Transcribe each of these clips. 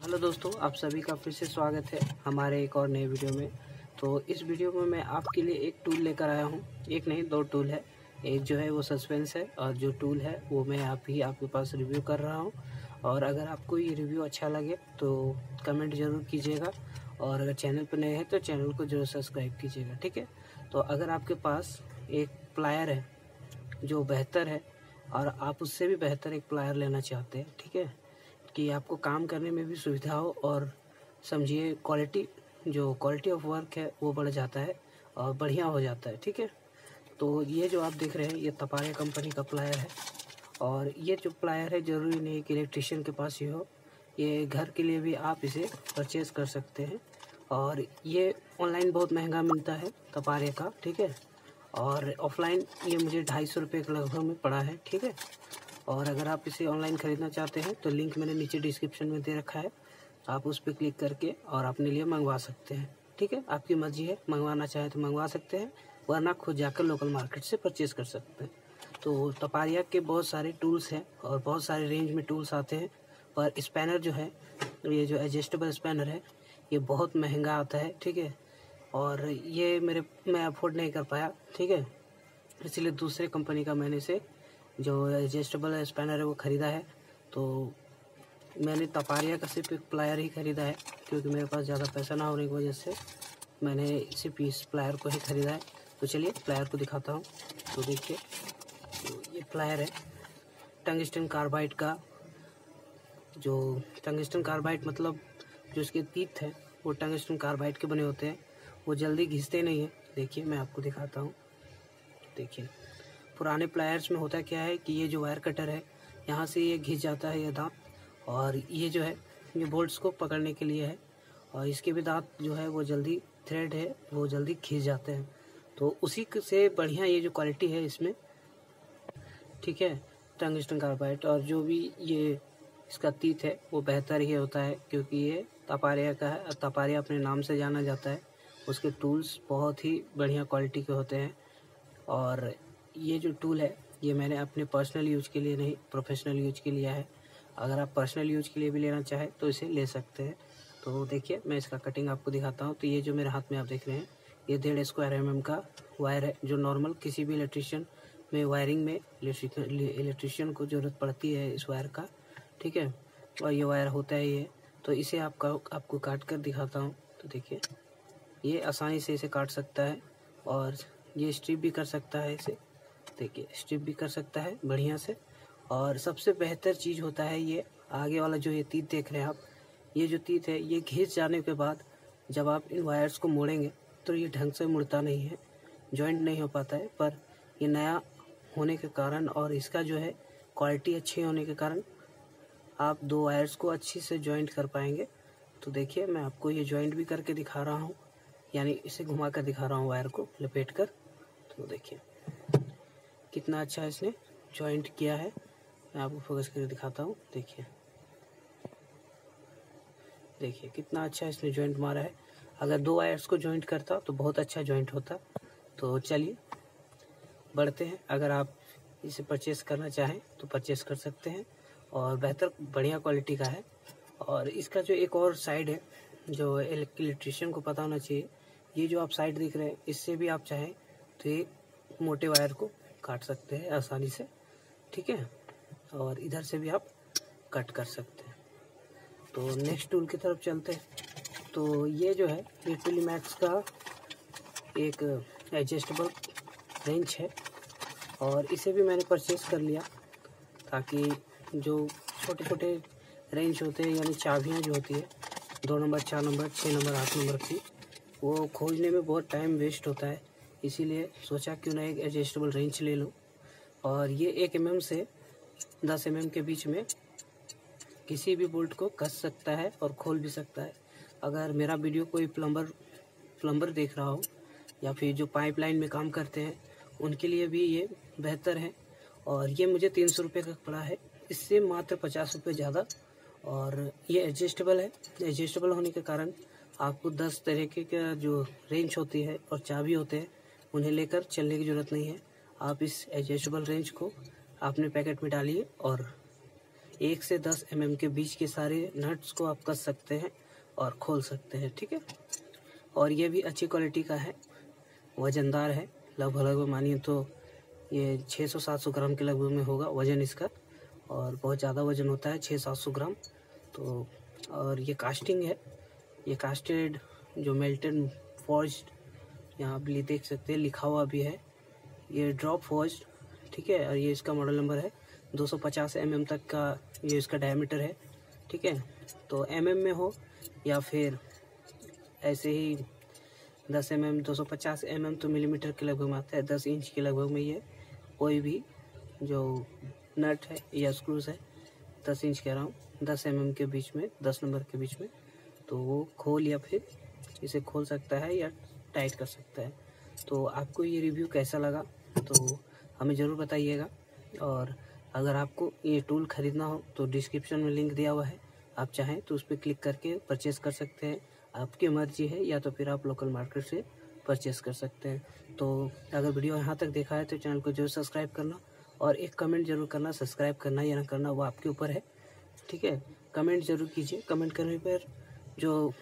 Hello दोस्तों, आप सभी का फिर से स्वागत है हमारे एक और नए वीडियो में। तो इस वीडियो में मैं आपके लिए एक टूल लेकर आया हूँ। एक नहीं, दो टूल है। एक जो है वो सस्पेंस है और जो टूल है वो मैं आपके पास रिव्यू कर रहा हूँ। और अगर आपको ये रिव्यू अच्छा लगे तो कमेंट ज़रूर कीजिएगा, और अगर चैनल पर नए हैं तो चैनल को ज़रूर सब्सक्राइब कीजिएगा, ठीक है। तो अगर आपके पास एक प्लायर है जो बेहतर है और आप उससे भी बेहतर एक प्लायर लेना चाहते हैं, ठीक है, कि आपको काम करने में भी सुविधा हो और समझिए क्वालिटी ऑफ वर्क है वो बढ़ जाता है और बढ़िया हो जाता है, ठीक है। तो ये जो आप देख रहे हैं ये तपाया कंपनी का प्लायर है। और ये जो प्लायर है ज़रूरी नहीं कि इलेक्ट्रिशियन के पास ही हो, ये घर के लिए भी आप इसे परचेज़ कर सकते हैं। और ये ऑनलाइन बहुत महंगा मिलता है तपारे का, ठीक है। और ऑफलाइन ये मुझे 250 रुपये के लगभग में पड़ा है, ठीक है। और अगर आप इसे ऑनलाइन ख़रीदना चाहते हैं तो लिंक मैंने नीचे डिस्क्रिप्शन में दे रखा है, आप उस पर क्लिक करके और अपने लिए मंगवा सकते हैं, ठीक है। आपकी मर्ज़ी है, मंगवाना चाहे तो मंगवा सकते हैं, वरना खुद जाकर लोकल मार्केट से परचेज़ कर सकते हैं। तो तपारिया के बहुत सारे टूल्स हैं और बहुत सारे रेंज में टूल्स आते हैं, पर स्पैनर जो है, ये जो एडजस्टेबल स्पैनर है, ये बहुत महंगा आता है, ठीक है। और ये मैं अफोर्ड नहीं कर पाया, ठीक है, इसलिए दूसरे कंपनी का मैंने इसे जो एडजस्टेबल स्पैनर है वो ख़रीदा है। तो मैंने तपारिया का सिर्फ एक प्लायर ही ख़रीदा है, क्योंकि मेरे पास ज़्यादा पैसा ना होने की वजह से मैंने सिर्फ इस प्लायर को ही ख़रीदा है। तो चलिए प्लायर को दिखाता हूँ। तो देखिए, तो ये प्लायर है टंगस्टन कार्बाइड का। जो टंगस्टन कार्बाइड मतलब जो इसके तीत हैं वो टंगस्टन कार्बाइड के बने होते हैं, वो जल्दी घिसते नहीं हैं। देखिए मैं आपको दिखाता हूँ। देखिए, पुराने प्लायर्स में होता क्या है कि ये जो वायर कटर है यहाँ से ये घिस जाता है ये दांत, और ये जो है ये बोल्ट्स को पकड़ने के लिए है, और इसके भी दांत जो है वो जल्दी थ्रेड है वो जल्दी घिस जाते हैं। तो उसी से बढ़िया ये जो क्वालिटी है इसमें, ठीक है, टंगस्टन कार्बाइड। और जो भी ये इसका तीत है वो बेहतर ही होता है, क्योंकि ये तपारिया का है और तपारिया अपने नाम से जाना जाता है। उसके टूल्स बहुत ही बढ़िया क्वालिटी के होते हैं। और ये जो टूल है ये मैंने अपने पर्सनल यूज के लिए नहीं, प्रोफेशनल यूज के लिया है। अगर आप पर्सनल यूज के लिए भी लेना चाहें तो इसे ले सकते हैं। तो देखिए मैं इसका कटिंग आपको दिखाता हूँ। तो ये जो मेरे हाथ में आप देख रहे हैं ये 1.5 स्क्वायर mm का वायर है, जो नॉर्मल किसी भी इलेक्ट्रिशियन में वायरिंग में इलेक्ट्रिशियन को ज़रूरत पड़ती है इस वायर का, ठीक है। और ये वायर होता है ये। तो इसे आपको काट कर दिखाता हूँ। तो देखिए ये आसानी से इसे काट सकता है, और ये स्ट्रिप भी कर सकता है इसे। देखिए स्ट्रिप भी कर सकता है बढ़िया से। और सबसे बेहतर चीज़ होता है ये आगे वाला जो ये तीत देख रहे हैं आप, ये जो तीत है ये घिस जाने के बाद जब आप इन वायर्स को मोड़ेंगे तो ये ढंग से मुड़ता नहीं है, जॉइंट नहीं हो पाता है। पर ये नया होने के कारण और इसका जो है क्वालिटी अच्छी होने के कारण आप दो वायर्स को अच्छी से जॉइंट कर पाएंगे। तो देखिए मैं आपको ये जॉइंट भी करके दिखा रहा हूँ, यानी इसे घुमा कर दिखा रहा हूँ वायर को लपेट कर। तो देखिए कितना अच्छा इसने जॉइंट किया है। मैं आपको फोकस करके दिखाता हूँ। देखिए कितना अच्छा इसने जॉइंट मारा है। अगर दो वायर्स को जॉइंट करता तो बहुत अच्छा जॉइंट होता। तो चलिए बढ़ते हैं। अगर आप इसे परचेस करना चाहें तो परचेस कर सकते हैं, और बेहतर बढ़िया क्वालिटी का है। और इसका जो एक और साइड है जो इलेक्ट्रिशियन को पता होना चाहिए, ये जो आप साइड देख रहे हैं इससे भी आप चाहें तो ये मोटे वायर को काट सकते हैं आसानी से, ठीक है। और इधर से भी आप कट कर सकते हैं। तो नेक्स्ट टूल की तरफ चलते हैं। तो ये जो है ये टूलीमैक्स का एक एडजस्टेबल रेंच है, और इसे भी मैंने परचेस कर लिया ताकि जो छोटे छोटे रेंच होते हैं, यानी चाबियाँ जो होती है 2 नंबर 4 नंबर 6 नंबर 8 नंबर की, वो खोजने में बहुत टाइम वेस्ट होता है। इसीलिए सोचा क्यों ना एक एडजस्टेबल रेंच ले लूँ। और ये 1 mm से 10 mm के बीच में किसी भी बोल्ट को कस सकता है और खोल भी सकता है। अगर मेरा वीडियो कोई प्लम्बर देख रहा हो या फिर जो पाइपलाइन में काम करते हैं उनके लिए भी ये बेहतर है। और ये मुझे 300 रुपये का पड़ा है, इससे मात्र 50 रुपये ज़्यादा। और ये एडजस्टेबल है। एडजस्टेबल होने के कारण आपको 10 तरीके का जो रेंच होती है और चाबी होते हैं उन्हें लेकर चलने की ज़रूरत नहीं है। आप इस एडजस्टेबल रेंच को अपने पैकेट में डालिए और 1 से 10 mm के बीच के सारे नट्स को आप कस सकते हैं और खोल सकते हैं, ठीक है। और ये भी अच्छी क्वालिटी का है, वज़नदार है, लगभग मानिए तो ये 600-700 ग्राम के लगभग में होगा वज़न इसका, और बहुत ज़्यादा वज़न होता है 600-700 ग्राम। तो और ये कास्टिंग है, ये कास्टेड जो मेल्टेड फॉर्ज्ड, यहाँ आप देख सकते हैं लिखा हुआ भी है, ये ड्रॉप फॉर्ज्ड, ठीक है। और ये इसका मॉडल नंबर है, 250 mm तक का ये इसका डायमीटर है, ठीक है। तो mm में हो या फिर ऐसे ही 10 mm, 250 mm तो मिलीमीटर के लगभग में आता है, 10 इंच के लगभग में ये कोई भी जो नट है या स्क्रूज है 10 इंच कह रहा हूँ, 10 mm के बीच में, 10 नंबर के बीच में, तो वो खोल या फिर इसे खोल सकता है या टाइट कर सकता है। तो आपको ये रिव्यू कैसा लगा तो हमें ज़रूर बताइएगा। और अगर आपको ये टूल ख़रीदना हो तो डिस्क्रिप्शन में लिंक दिया हुआ है, आप चाहें तो उस पर क्लिक करके परचेज़ कर सकते हैं, आपकी मर्जी है, या तो फिर आप लोकल मार्केट से परचेज़ कर सकते हैं। तो अगर वीडियो यहाँ तक देखा है तो चैनल को जरूर सब्सक्राइब करना और एक कमेंट जरूर करना, सब्सक्राइब करना या ना करना वो आपके ऊपर है, ठीक है। कमेंट ज़रूर कीजिए, कमेंट करने पर जो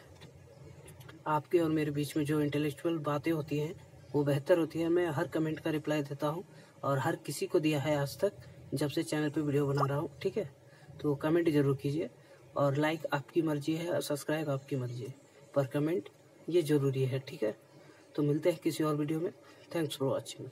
आपके और मेरे बीच में जो इंटेलेक्चुअल बातें होती हैं वो बेहतर होती है। मैं हर कमेंट का रिप्लाई देता हूँ और हर किसी को दिया है आज तक जब से चैनल पे वीडियो बना रहा हूँ, ठीक है। तो कमेंट ज़रूर कीजिए, और लाइक आपकी मर्जी है और सब्सक्राइब आपकी मर्जी है, पर कमेंट ये ज़रूरी है, ठीक है। तो मिलते हैं किसी और वीडियो में। Thanks for watching.